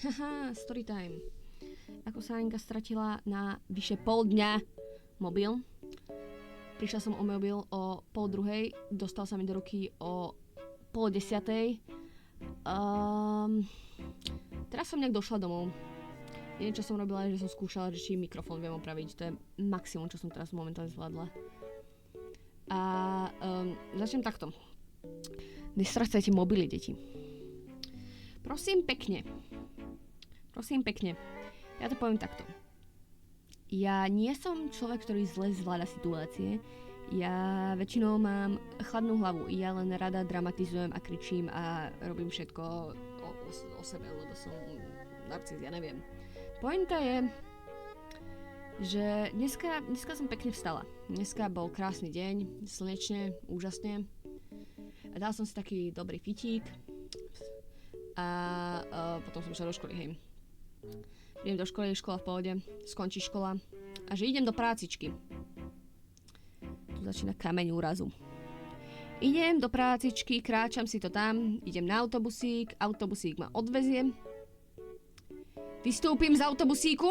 Haha, story time. Ako sa Anka stratila na vyše pol dňa mobil. Prišla som o mobil o 9:30, dostal sa mi do ruky o 9:30. Teraz som nejak došla domov. Jedine, čo som robila, je, že som skúšala, že či mikrofón viem opraviť. To je maximum, čo som teraz momentálne zvládla. A začnem takto. Nestracajte mobily, deti. Prosím pekne. Ja to poviem takto. Ja nie som človek, ktorý zle zvláda situácie. Ja väčšinou mám chladnú hlavu. Ja len rada dramatizujem a kričím a robím všetko o sebe, lebo som narcis, ja neviem. Pointa je, že dneska som pekne vstala. Dneska bol krásny deň, slnečne, úžasne. A dal som si taký dobrý fitík a potom som šla do školy, hej. Idem do školy, škola v pohode, skončí škola a že idem do prácičky. Tu začína kameň úrazu. Idem do prácičky, kráčam si to tam, idem na autobusík, autobusík ma odvezie. Vystúpim z autobusíku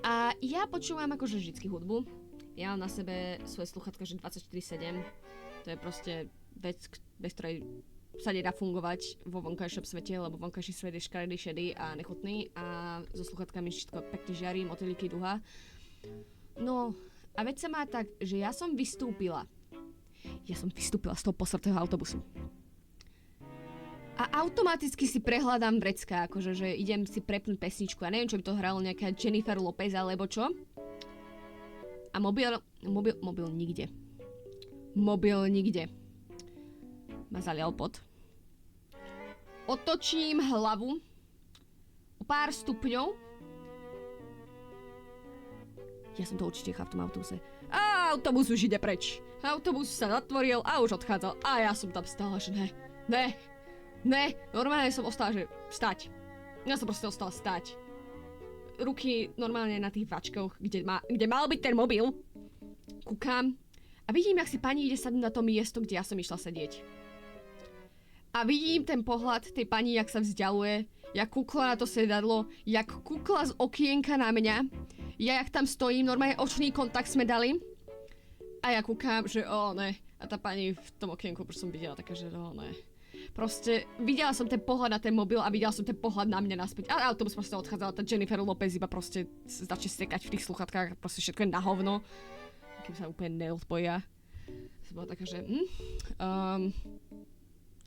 a ja počúvam akože vždycky hudbu. Ja mám na sebe svoje sluchatka, že 24/7. To je proste vec, bez ktorej sa nedá fungovať vo vonkajšom svete, lebo vonkajší svet je škaredý, šedý a nechutný a so sluchatkami všetko pekne žiari, motýliky, duha. No a veď sa má tak, že ja som vystúpila z toho posratého autobusu. A automaticky si prehľadám vrecka, akože že idem si prepnúť pesničku. Ja neviem, čo by to hralo nejaká Jennifer Lopez alebo čo. A mobil nikde. Mobil nikde. Ma zalial pot. Otočím hlavu o pár stupňov. Ja som to určite v tom autobuse. A autobus už ide preč. Autobus sa zatvoril a už odchádzal. A ja som tam stála, že ne. Normálne som ostala, že vstať. Ja som proste ostala stať. Ruky normálne na tých vačkoch, kde mal byť ten mobil. Kúkam a vidím, jak si pani ide sadnúť na to miesto, kde ja som išla sedieť. A vidím ten pohľad tej pani, jak sa vzdialuje, jak kúkla na to sedadlo, jak kúkla z okienka na mňa. Ja jak tam stojím, normálne očný kontakt sme dali. A ja kúkam, že ne. A tá pani v tom okienku, už som videla také, že ne. Proste videla som ten pohľad na ten mobil a videla som ten pohľad na mňa naspäť. A autobus proste odchádzala, tá Jennifer Lopez iba proste začne sekať v tých sluchatkách, proste všetko je na hovno. Kým sa úplne neodpoja. Som bola taká, že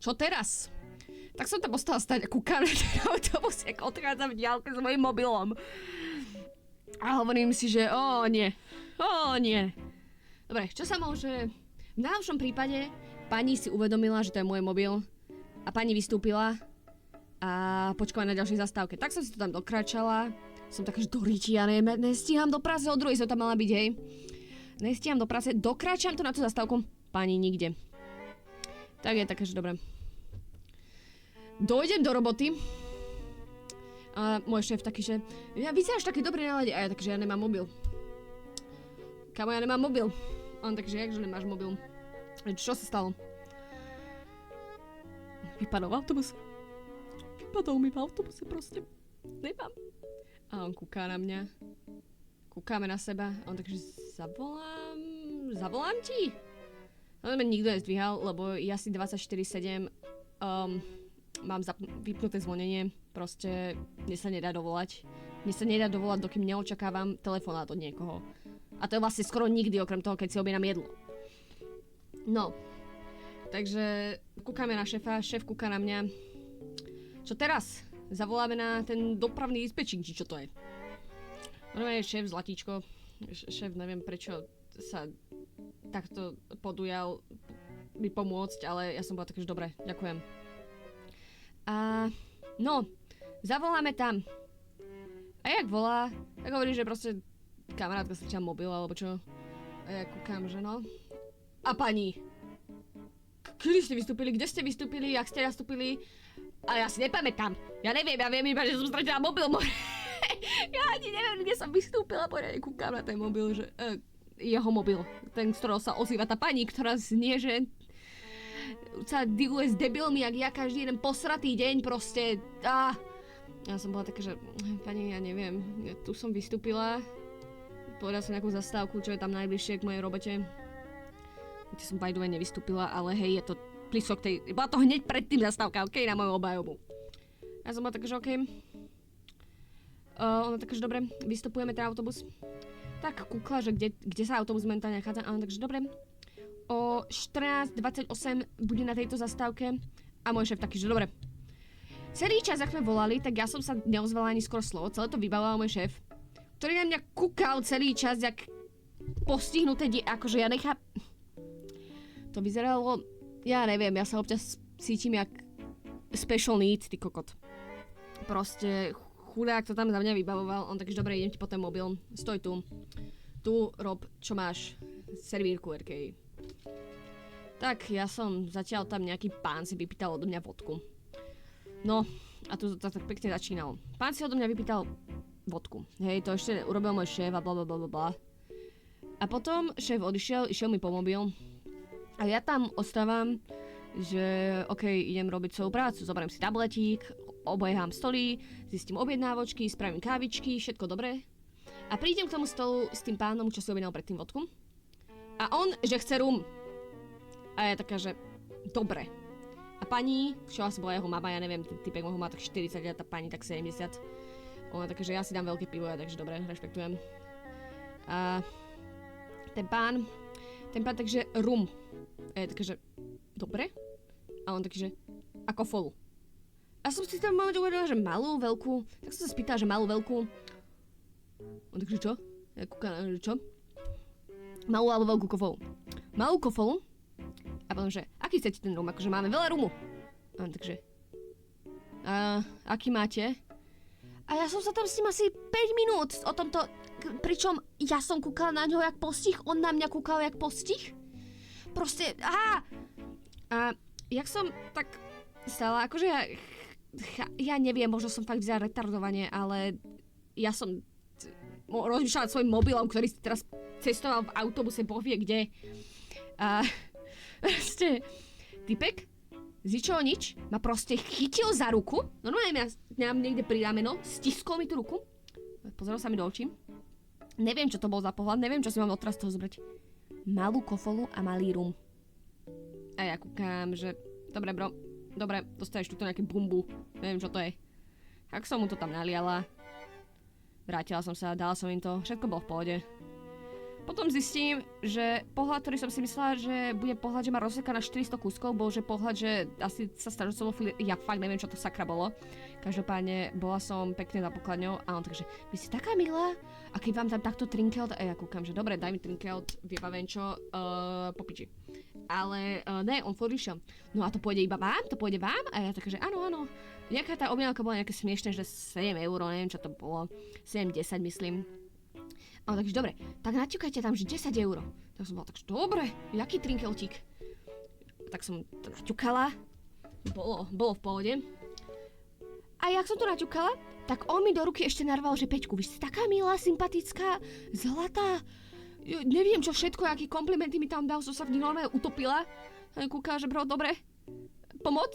čo teraz? Tak som tam ostala stať a kúkam na ten autobus, jak odchádzam v diaľke s mojím mobilom. A hovorím si, že nie. Dobre, čo sa môže... V najlepšom prípade pani si uvedomila, že to je môj mobil a pani vystúpila a počkala na ďalšej zastávke. Tak som si to tam dokračala. Som taká, že do ríti, ja nestíham do práce, o druhej som tam mala byť, hej. Nestíham do práce, dokráčam to na tú zastávku, pani nikde. Tak je také, že dobre. Dojdem do roboty a môj šéf taký, že ja vyzeráš taký dobrý nálade a ja tak, že ja nemám mobil. Kamo, ja nemám mobil. A on tak, že jakže nemáš mobil? Čo sa stalo? Vypadol v autobuse. Vypadol mi v autobuse proste. Nemám. A on kúká na mňa. Kúkáme na seba. A on tak, že zavolám ti? No nikto nezdvíhal, lebo ja si 24/7 mám vypnuté zvonenie. Proste mne sa nedá dovolať. Dokým neočakávam telefonát od niekoho. A to je vlastne skoro nikdy, okrem toho, keď si objednám jedlo. No. Takže kúkame na šéfa, šéf kúka na mňa. Čo teraz? Zavoláme na ten dopravný dispečing, či čo to je? Normálne šéf zlatíčko. Šéf, neviem prečo sa takto podujal mi pomôcť, ale ja som bola taká, že dobre, ďakujem. A no, zavoláme tam. A jak volá, tak hovorí, že proste kamarátka stratila mobil, alebo čo. A ja kúkam, že no. A pani, kedy ste vystúpili, kde ste vystúpili, jak ste nastúpili? Ale ja si nepamätám. Ja viem iba, že som stratila mobil. Ja ani neviem, kde som vystúpila, poriadne kúkam na ten mobil, že jeho mobil, ten, z ktorého sa ozýva tá pani, ktorá znie, že sa dealuje s debilmi, jak ja každý jeden posratý deň proste. Ja som bola taká, že pani, ja neviem, ja tu som vystúpila, povedala som nejakú zastávku, čo je tam najbližšie k mojej robote. Kde som by the way nevystúpila, ale hej, je to blízko k tej, bola to hneď pred tým zastávka, okej, na moju obhajobu. Ja som bola taká, že okej. Ona taká, že dobre, vystupujeme ten autobus. Tak kúkla, že kde sa autobus momentálne nachádza, a ona takže dobre. O 14:28 bude na tejto zastávke a môj šéf taký, že dobre. Celý čas, ak sme volali, tak ja som sa neozvala ani skoro slovo, celé to vybavoval môj šéf, ktorý na mňa kúkal celý čas, jak postihnuté akože ja To vyzeralo, ja neviem, ja sa občas cítim jak special need, ty kokot. Proste chudák to tam za mňa vybavoval, on takže dobre, idem ti po ten mobil, stoj tu. Tu rob, čo máš, servírku, RK. Tak, ja som zatiaľ tam nejaký pán si vypýtal odo mňa vodku. No, a tu to tak pekne začínalo. Pán si odo mňa vypýtal vodku. Hej, to ešte urobil môj šéf a blablabla. A potom šéf odišiel, išiel mi po mobil. A ja tam ostávam, že okej, idem robiť svoju prácu, zoberiem si tabletík, obojehám stoly, zistím objednávočky, spravím kávičky, všetko dobré. A prídem k tomu stolu s tým pánom, čo si objednal predtým vodku. A on, že chce rum. A ja taká, že dobre. A pani, čo asi bola jeho mama, ja neviem, typek mohol mať tak 40 a tá pani tak 70. Ona taká, že ja si dám veľké pivo, ja takže dobre, rešpektujem. A ten pán takže rum. A ja taká, že dobre. A on taký, že ako folu. A som si tam v momente uvedela, že malú, veľkú. Tak som sa spýtala, že malú, veľkú. On takže čo? Ja kúkam, že čo? Malú alebo veľkú kofolu. Malú kofolu. A potom, že aký chcete ten rum? Akože máme veľa rumu. A on takže aký máte? A ja som sa tam s ním asi 5 minút o tomto, pričom ja som kúkala na ňo jak postih, on na mňa kúkal jak postih. Proste, A jak som tak stala, akože ja neviem, možno som fakt vyzerala retardovane, ale ja som rozmýšľala nad svojím mobilom, ktorý si teraz cestoval v autobuse, bohvie kde. A proste, typek z ničoho nič ma proste chytil za ruku, normálne mňa niekde pri rameno, stiskol mi tú ruku, pozrel sa mi do očí, neviem čo to bol za pohľad, neviem čo si mám odteraz toho zobrať. Malú kofolu a malý rum. A ja kúkam, že dobre bro, dobre, dostaneš tuto nejaké bumbu, neviem čo to je. Tak som mu to tam naliala, vrátila som sa, dala som im to, všetko bolo v pohode. Potom zistím, že pohľad, ktorý som si myslela, že bude pohľad, že ma rozseká na 400 kúskov, bol že pohľad, že asi sa snažil som ja fakt neviem, čo to sakra bolo. Každopádne bola som pekne za pokladňou a on takže, vy ste taká milá, a keď vám tam takto trinkelt, a ja kúkam, že dobre, daj mi trinkelt, vybavím čo, po piči. Ale ne, on furt išiel. No a to pôjde iba vám? To pôjde vám? A ja taká, že áno, áno. Nejaká tá objednávka bola nejaké smiešné, že 7 €, neviem čo to bolo, 7-10 myslím. A takže dobre, tak naťukajte tam, že 10 €. Tak som bola takže dobre, jaký trinkeltík. Tak som to naťukala, bolo v pohode. A jak som to naťukala, tak on mi do ruky ešte narval, že Peťku, vy ste taká milá, sympatická, zlatá. Neviem čo všetko, aký komplimenty mi tam dal, som sa v nich normálne utopila. A kúkala, že bro, dobre, pomoc?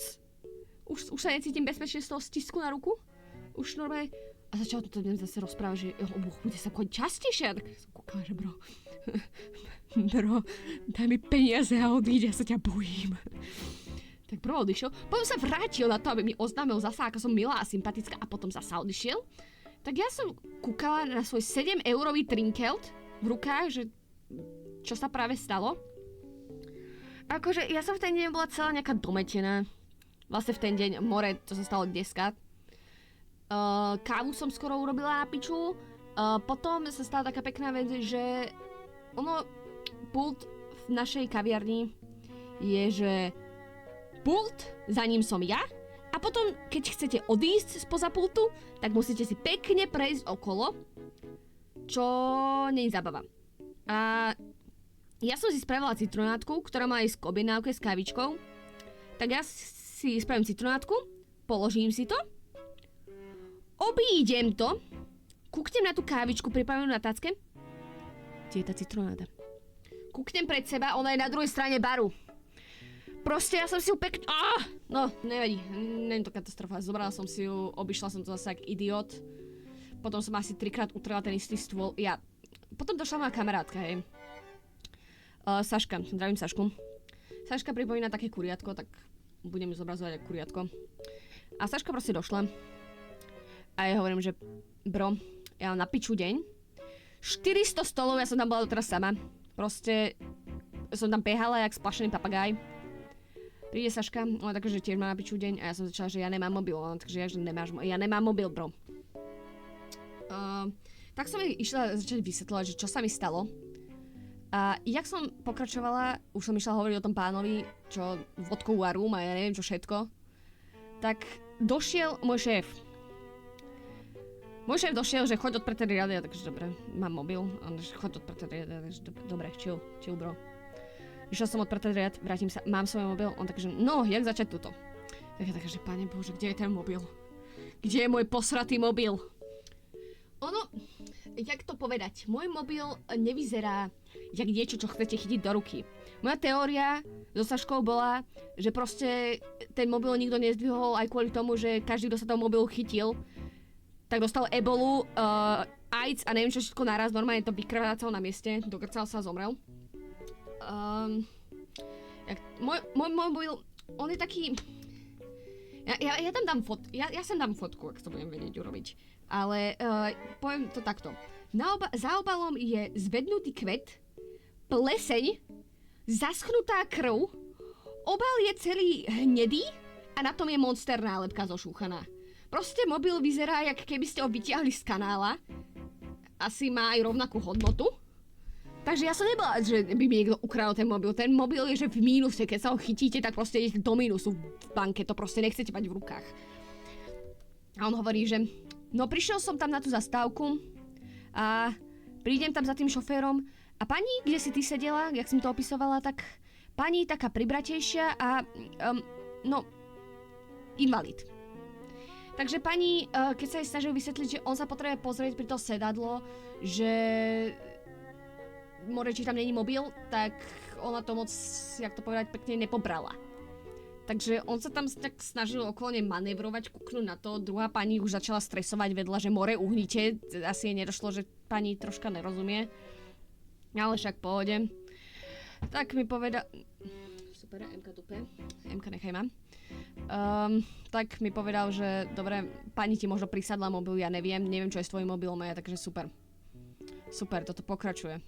Už sa necítim bezpečne z toho stisku na ruku. Už normálne. A začal to zase rozprávať, že bude sa chodiť častejšie. A tak som kúkala, že bro, daj mi peniaze a odíď, ja sa ťa bojím. Tak bro odišiel. Potom sa vrátil na to, aby mi oznámil zasa, aká som milá a sympatická, a potom zasa odišiel. Tak ja som kúkala na svoj 7 € trinkelt v rukách, že čo sa práve stalo. Akože ja som v ten deň bola celá nejaká dometená. Vlastne v ten deň more, to sa stalo dneska. Kávu som skoro urobila na piču. Potom sa stala taká pekná vec, že pult v našej kaviarni je, že pult, za ním som ja, a potom, keď chcete odísť spoza pultu, tak musíte si pekne prejsť okolo, čo nie je zábava. A ja som si spravila citronátku, ktorá má ísť k objednávke s kávičkou. Tak ja si spravím citronátku, položím si to, obídem to, kúknem na tú kávičku pripravenú na tacke. Kde je tá citronáda? Kúknem pred seba, ona je na druhej strane baru. proste ja som si ju pekne... No, nevadí, není to katastrofa. Zobrala som si ju, obišla som to zase jak idiot. Potom som asi 3-krát utrela ten istý stôl. Potom došla moja kamarátka, hej. Saška, zdravím Sašku. Saška pripomína také kuriatko, tak budem ju zobrazovať ako kuriatko. A Saška proste došla. A ja hovorím, že bro, ja mám na piču deň. 400 stolov, ja som tam bola doteraz sama. Proste som tam behala jak splašený papagaj. Príde Saška, ona takže tiež má na piču deň a ja som začala, že ja nemám mobil. Ona takže ja nemám mobil, bro. Tak som jej išla začať vysvetľovať, že čo sa mi stalo. A jak som pokračovala, už som išla hovoriť o tom pánovi, čo vodkovú a rum a ja neviem čo všetko, tak došiel môj šéf. Môj šéf došiel, že choď odpretej riady, takže dobre, mám mobil, on že choď odpretej riady, takže dobre, chill bro. Išla som odpretej riad, vrátim sa, mám svoj mobil, on takže, no, jak začať túto? Tak ja takže, pane bože, kde je ten mobil? Kde je môj posratý mobil? Ono, jak to povedať, môj mobil nevyzerá jak niečo, čo chcete chytiť do ruky. Moja teória so Saškou bola, že proste ten mobil nikto nezdvihol aj kvôli tomu, že každý, kto sa toho mobilu chytil, tak dostal ebolu, AIDS a neviem čo všetko naraz, normálne to vykrvácal na mieste, dokrcal sa a zomrel. Môj mobil, on je taký... Ja tam dám ja sem dám fotku, ak to budem vedieť urobiť. Ale poviem to takto. Za obalom je zvednutý kvet, pleseň, zaschnutá krv, obal je celý hnedý a na tom je monster nálepka zošúchaná. Proste mobil vyzerá, jak keby ste ho vytiahli z kanála. Asi má aj rovnakú hodnotu. Takže ja som nebola, že by mi niekto ukradol ten mobil. Ten mobil je, že v mínuse. Keď sa ho chytíte, tak proste idete do mínusu v banke. To proste nechcete mať v rukách. A on hovorí, že no prišiel som tam na tú zastávku a prídem tam za tým šoférom a pani, kde si ty sedela, jak som to opisovala, tak pani taká pribratejšia a no, invalid. Takže pani, keď sa jej snažil vysvetliť, že on sa potrebuje pozrieť pri to sedadlo, že či tam není mobil, tak ona to moc, jak to povedať, pekne nepobrala. Takže on sa tam tak snažil okolo nej manévrovať, kúknúť na to. Druhá pani už začala stresovať vedľa, že more uhnite. Asi jej nedošlo, že pani troška nerozumie. Ale však pohode. Tak mi povedal... Super, MK dupe. MK nechaj ma. Tak mi povedal, že dobre, pani ti možno prisadla mobil, ja neviem čo je s tvojím mobilom, ja takže super. Super, toto pokračuje.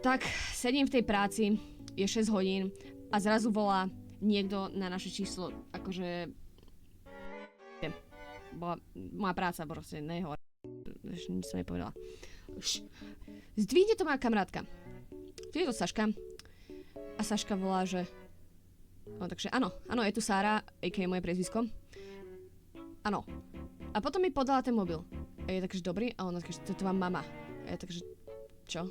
Tak, sedím v tej práci, je 6 hodín a zrazu volá niekto na naše číslo, akože... Bola moja práca, proste, nehovor. Nič som nepovedala. Zdvihne to moja kamarátka. Tu je to Saška. A Saška volá, že... No, takže áno, je tu Sára, a.k.a. moje priezvisko. Áno. A potom mi podala ten mobil. A je takže dobrý, a ona takže, to je tvoja mama. A je takže, čo?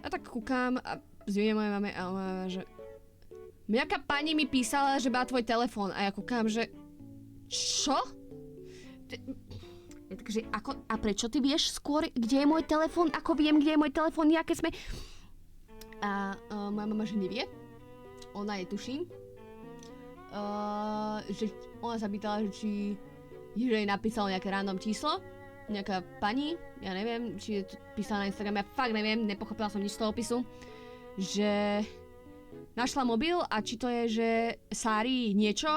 A tak kúkam a zviem mojej mame a ona, že... Nejaká pani mi písala, že má tvoj telefón a ja kúkam, že... Čo? Ja takže, ako, a prečo ty vieš skôr, kde je môj telefón? Ako viem, kde je môj telefón? Jaké sme... A moja mama, že nevie. Ona je tuším. Že ona sa pýtala, že či jej napísalo nejaké random číslo. Nejaká pani, ja neviem, či je to písala na Instagram, ja fakt neviem, nepochopila som nič z toho opisu. Že našla mobil a či to je, že Sári niečo,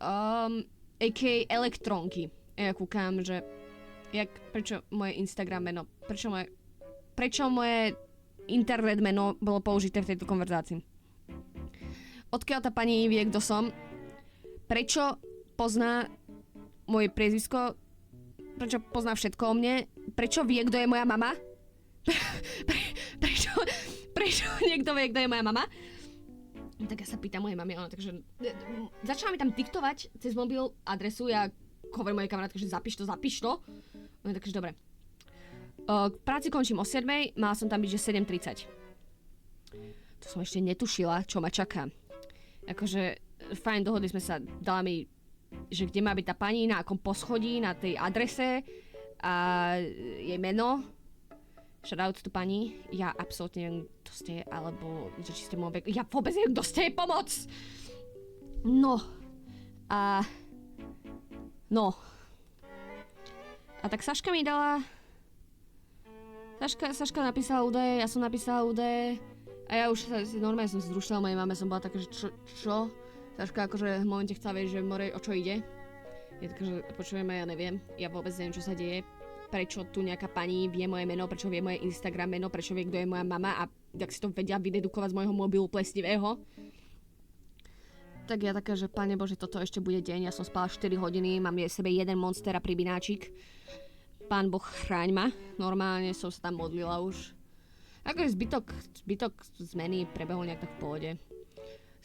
a.k.a. elektrónky. Ja kúkam, že prečo moje Instagram meno, prečo moje internet meno bolo použité v tejto konverzácii. Odkiaľ tá pani vie, kto som, prečo pozná moje priezvisko, prečo pozná všetko o mne, prečo vie, kto je moja mama, prečo niekto vie, kto je moja mama. Tak ja sa pýtam mojej mami, ona takže začala mi tam diktovať cez mobil adresu, ja hovorím mojej kamarátke, že zapíš to. No takže dobre. V práci končím o 7, mala som tam byť, že 7:30. To som ešte netušila, čo ma čaká. Akože, fajn, dohodli sme sa, dala mi, že kde má byť tá pani, na akom poschodí, na tej adrese a jej meno. Shoutout tu pani, ja absolútne neviem, kto ste, alebo že či ste môj vek, ja vôbec neviem, kto ste, pomoc! No. A tak Saška mi dala... Saška napísala údaje, ja som napísala údaje a ja už normálne som zrušila mojej mame, som bola taká, že čo? Saška akože v momente chcela vedieť, že more, o čo ide. Ja taká, že počujeme, ja neviem, ja vôbec neviem, čo sa deje. Prečo tu nejaká pani vie moje meno, prečo vie moje Instagram meno, prečo vie, kto je moja mama a tak si to vedia vydedukovať z môjho mobilu plesnivého. Tak ja taká, že Pane Bože, toto ešte bude deň, ja som spala 4 hodiny, mám v sebe jeden monster a pribináčik. Pán Boh, chráň ma. Normálne som sa tam modlila už. Akože zbytok zmeny prebehol nejak tak v pohode.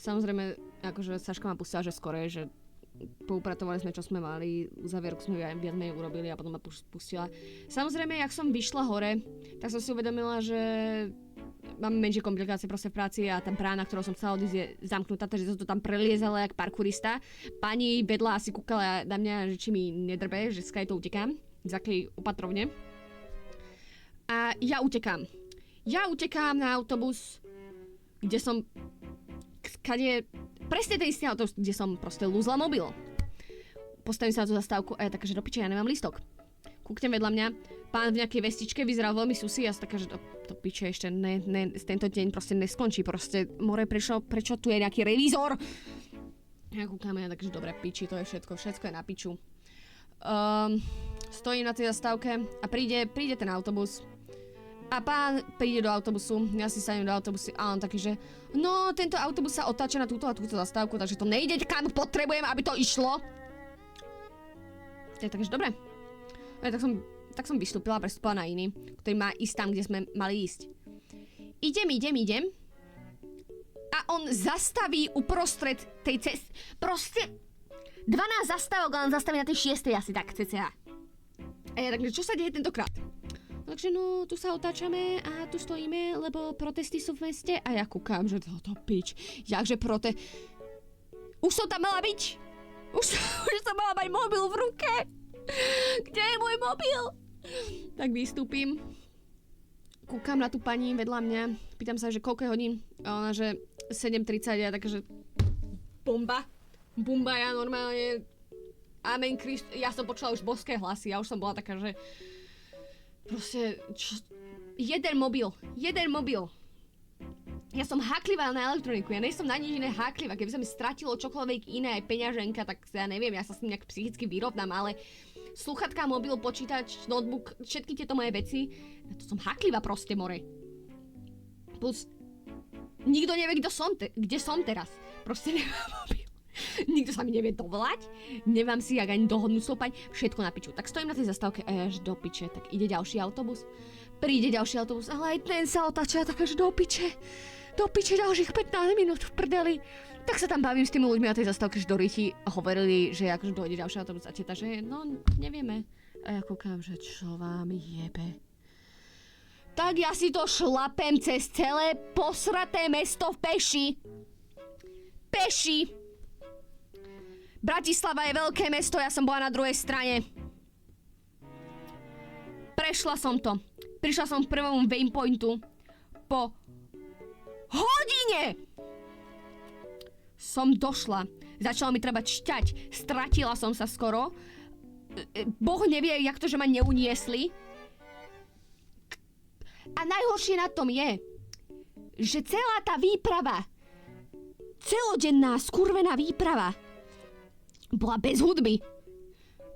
Samozrejme, akože Saška ma pustila, že skore, že poupratovali sme, čo sme mali, uzavierku sme viac menej urobili a potom ma pustila. Samozrejme, jak som vyšla hore, tak som si uvedomila, že mám menšie komplikácie proste v práci a tá brána, ktorou som chcela odísť, je zamknutá, takže som to tam preliezala jak parkourista. Pani vedľa asi kúkala na mňa, že či mi nedrbe, že skaj to utekám. Z akej opatrovne. A ja utekám. Ja utekám na autobus, kde som... Presne ten istý autobus, kde som proste lúzla mobil. Postavím sa na tú zastávku a ja taká, že do piče, ja nemám lístok. Kúknem vedľa mňa, pán v nejakej vestičke vyzeral veľmi susí a ja som taká, že do piče ešte tento deň proste neskončí. Proste, more, prečo tu je nejaký revízor? Ja kúkam a ja takže dobre, piči, to je všetko je na piču. Stojím na tej zastávke a príde ten autobus. A pán príde do autobusu, ja si sadnem do autobusu a on taký, že no, tento autobus sa otáča na túto a túto zastávku, takže to nejde, kam potrebujem, aby to išlo. Takže dobre. Tak som vystúpila, prestúpila na iný, ktorý má ísť tam, kde sme mali ísť. Idem. A on zastaví uprostred tej cesty. Proste 12 zastávok, ale on zastaví na tej 6. asi tak, cca. A ja takže, čo sa deje tentokrát? Takže no, tu sa otáčame a tu stojíme, lebo protesty sú v meste. A ja kúkam, že to pič. Jakže Už som tam mala byť. Už som mala mať mobil v ruke. Kde je môj mobil? Tak vystúpim. Kúkam na tú pani vedľa mňa. Pýtam sa, že koľko je hodín? A ona, že 7:30. Ja takže bomba, ja normálne Amen Krist, ja som počula už božské hlasy, ja už som bola taká, že proste, jeden mobil. Ja som háklivá na elektroniku, ja nejsom na nič iné háklivá, keby sa mi stratilo čokoľvek iné, aj peňaženka, tak ja neviem, ja sa s tým nejak psychicky vyrovnám, ale sluchatka, mobil, počítač, notebook, všetky tieto moje veci, na to som háklivá proste, more. Plus, nikto nevie, kde som teraz, proste nemám mobil. Nikto sa mi nevie dovolať, nemám si jak ani dohodnúť stopať, všetko na piču. Tak stojím na tej zastávke a až do piče, tak ide ďalší autobus. Príde ďalší autobus, ale aj ten sa otáča, tak až do piče ďalších 15 minút v prdeli. Tak sa tam bavím s tými ľuďmi na tej zastávke, že do ryti hovorili, že akože dojde ďalší autobus a teta, že no nevieme. A ja kúkam, že čo vám jebe. Tak ja si to šlapem cez celé posraté mesto v peši. Bratislava je veľké mesto, ja som bola na druhej strane. Prešla som to. Prišla som k prvom waypointu. Po hodine som došla. Začalo mi treba šťať. Stratila som sa skoro. Boh nevie, jak to, že ma neuniesli. A najhoršie na tom je, že celá tá výprava, celodenná skurvená výprava, bola bez hudby.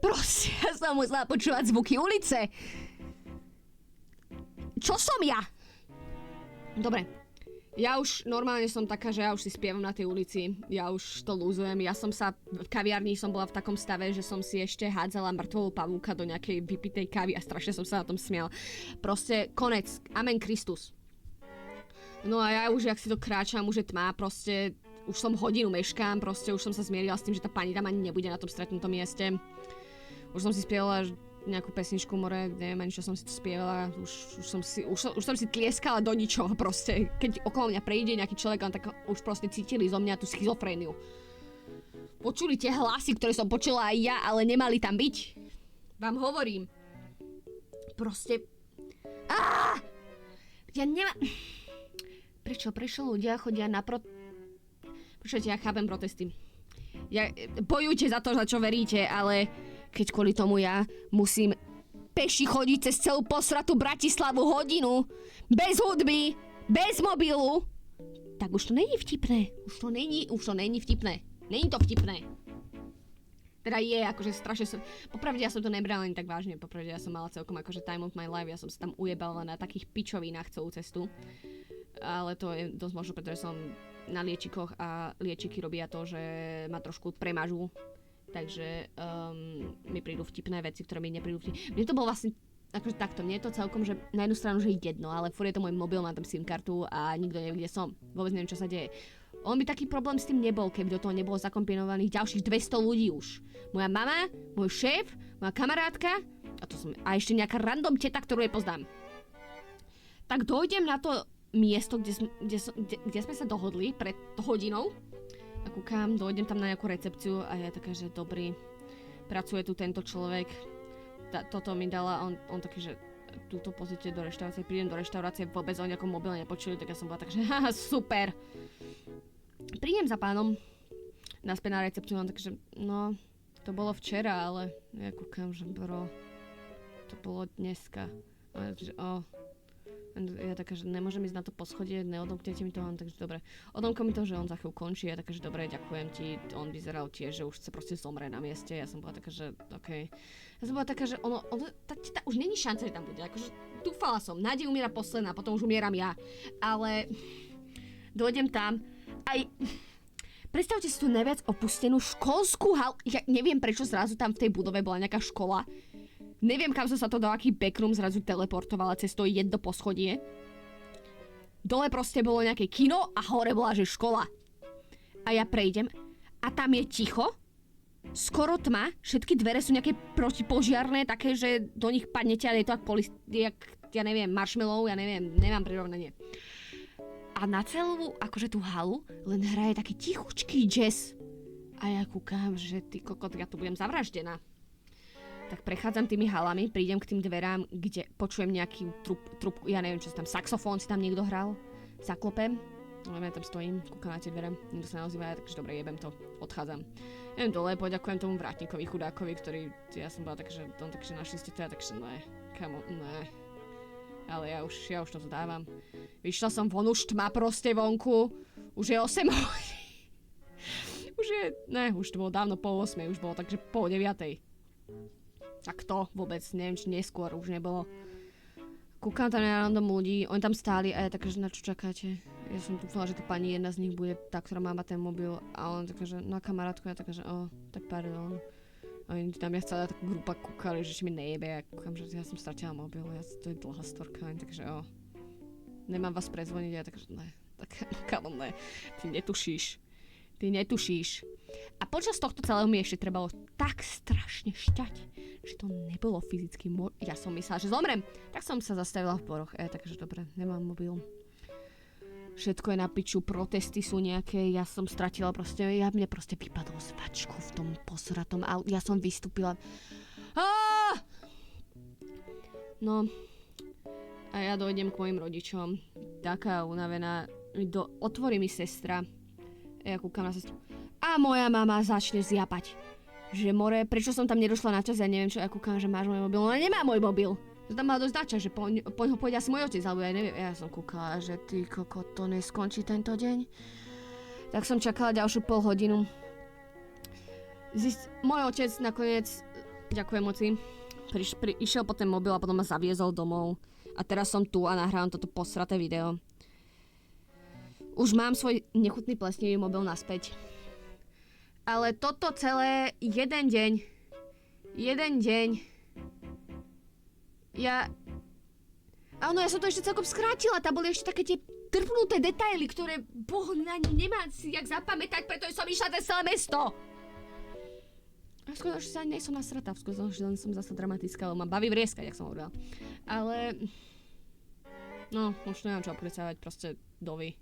Proste, ja som musela počúvať zvuky ulice. Čo som ja? Dobre, ja už normálne som taká, že ja už si spievam na tej ulici, ja už to lúzujem, ja som sa, v kaviarni som bola v takom stave, že som si ešte hádzala mŕtvolu pavúka do nejakej vypitej kávy a strašne som sa na tom smial. Proste, konec, amen Kristus. No a ja už, jak si to kráčam, už je tma, proste, už som hodinu meškám, proste už som sa zmierila s tým, že tá pani tam ani nebude na tom stretnutom mieste. Už som si spievala nejakú pesničku, more, neviem ani čo som si to spievala, už som si tlieskala do ničoho proste. Keď okolo mňa prejde nejaký človek, tak už proste cítili zo mňa tú schizofréniu. Počuli tie hlasy, ktoré som počula aj ja, ale nemali tam byť. Vám hovorím. Proste... Ja nemám... Prečo ľudia chodia na Počujete, ja chápem protesty. Bojujte za to, za čo veríte, ale keď kvôli tomu ja musím peši chodiť cez celú posratú Bratislavu hodinu, bez hudby, bez mobilu, tak už to není vtipné. Už to není vtipné. Není to vtipné. Teda je, akože strašne som... Popravde ja som to nebrala ani tak vážne. Popravde ja som mala celkom akože time of my life. Ja som sa tam ujebala na takých pičovinách celú cestu. Ale to je dosť možno, pretože som na liečikoch a liečiky robia to, že ma trošku premažú. Takže mi prídu vtipné veci, ktoré mi neprídu vtipné. Mne to bolo vlastne akože takto. Mne je to celkom, že na jednu stranu, že jedno, ale furt je to môj mobil, mám tam SIM kartu a nikto nevie, kde som. Vôbec neviem, čo sa deje. On by taký problém s tým nebol, keby do toho nebolo zakombinovaných ďalších 200 ľudí už. Moja mama, môj šéf, moja kamarátka a ešte nejaká random teta, ktorú je poznám. Tak dojdem na to miesto, kde sme sa dohodli pred hodinou a kúkam, dojdem tam na nejakú recepciu a ja taká, že dobrý, pracuje tu tento človek, toto mi dala, on taký, že túto pozíte do reštaurácie, prídem do reštaurácie, vôbec o nejakom mobile nepočuli, tak ja som bola tak, že haha, super. Prídem za pánom naspäť na recepciu, on takže, no, to bolo včera, ale ja kúkam, že bro, to bolo dneska. A ja taká, že nemôžem ísť na to poschodie, neodomknete mi to, takže dobre. Odomkol mi to, že on za chvíľu končí, ja taká, že dobre, ďakujem ti, on vyzeral tiež, že už chce proste zomrieť na mieste, ja som bola taká, že okej. Ja som bola taká, že tá už není šanca, že tam bude, akože dúfala som, nádej umiera posledná, potom už umieram ja, ale dojdem tam, aj... Predstavte si tu najviac opustenú školskú halu, ja neviem prečo zrazu tam v tej budove bola nejaká škola. Neviem, kam som sa to do aký backroom zrazu teleportovala cez to jedno poschodie. Dole proste bolo nejaké kino a hore bola, že škola. A ja prejdem a tam je ticho, skoro tma, všetky dvere sú nejaké protipožiarné, také, že do nich padnete a je to jak ja neviem, marshmallow, ja neviem, nemám prirovnanie. A na celú, akože tú halu, len hraje taký tichučký jazz. A ja kúkam, že ty kokot, ja tu budem zavraždená. Tak prechádzam tými halami, prídem k tým dverám, kde počujem nejaký trubku, ja neviem, čo tam, saxofón si tam niekto hral, zaklopem, ale ja tam stojím, kúkam na tie dvere, nikto sa neozýva, takže dobre, jebem to, odchádzam. Idem dole, poďakujem tomu vrátnikovi, chudákovi, ktorý, ja som bola tak, že on takže našli ste to, ja takže ne, kamo, ne. Ale ja už to zdávam. Vyšla som von, už tma proste vonku, už je 8 hodín. Už to bolo dávno po 8, už bolo takže po 9. Tak to vôbec, neviem, či neskôr už nebolo. Kúkam tam na random ľudí, oni tam stáli a ja taká, že na čo čakáte? Ja som dúfala, že to pani jedna z nich bude tá, ktorá má ten mobil a on taká, že na kamarátku, ja taká, že tak pardon. A oni tam ja celá taká grupa kúkali, že mi nejebe, ja kúkam, že ja som stratila mobil, to je dlhá storka, takže nemám vás prezvoniť, ja taká, že ne, tak kamo ne, ty netušíš. A počas tohto celého mi ešte trebalo tak strašne šťať, že to nebolo fyzicky ja som myslela, že zomrem. Tak som sa zastavila v boroch. Takže dobre, nemám mobil. Všetko je na piču, protesty sú nejaké, ja som stratila proste, mne proste vypadlo z vačku v tom posratom a ja som vystúpila. No, a ja dojdem k mojim rodičom, taká unavená, otvorí mi sestra, ja kúkam na sestru. A moja mama začne zjapať. Že more, prečo som tam nedošla na čas, ja neviem čo, ja kúkam, že máš môj mobil, ona nemá môj mobil. To tam mala dosť načas, že poď ho pôjde asi môj otec, alebo ja neviem, ja som kúkala, že ty kokot, to neskončí tento deň. Tak som čakala ďalšiu pol hodinu. Môj otec nakoniec, ďakujem moci, išiel po ten mobil a potom ma zaviezol domov. A teraz som tu a nahrávam toto posraté video. Už mám svoj nechutný plesnivý mobil naspäť. Ale toto celé jeden deň. Áno, ja som to ešte celkom skrátila, tam boli ešte také tie trpnuté detaily, ktoré Boh na ne nemá si jak zapamätať, preto som išla cez celé mesto. A v skutočnosti sa ani nejsom nasratá, v skutočnosti len som zasa dramatická, lebo ma baví vrieskať, jak som hovorila. Ale... No, už neviem čo opresávať, proste dovi.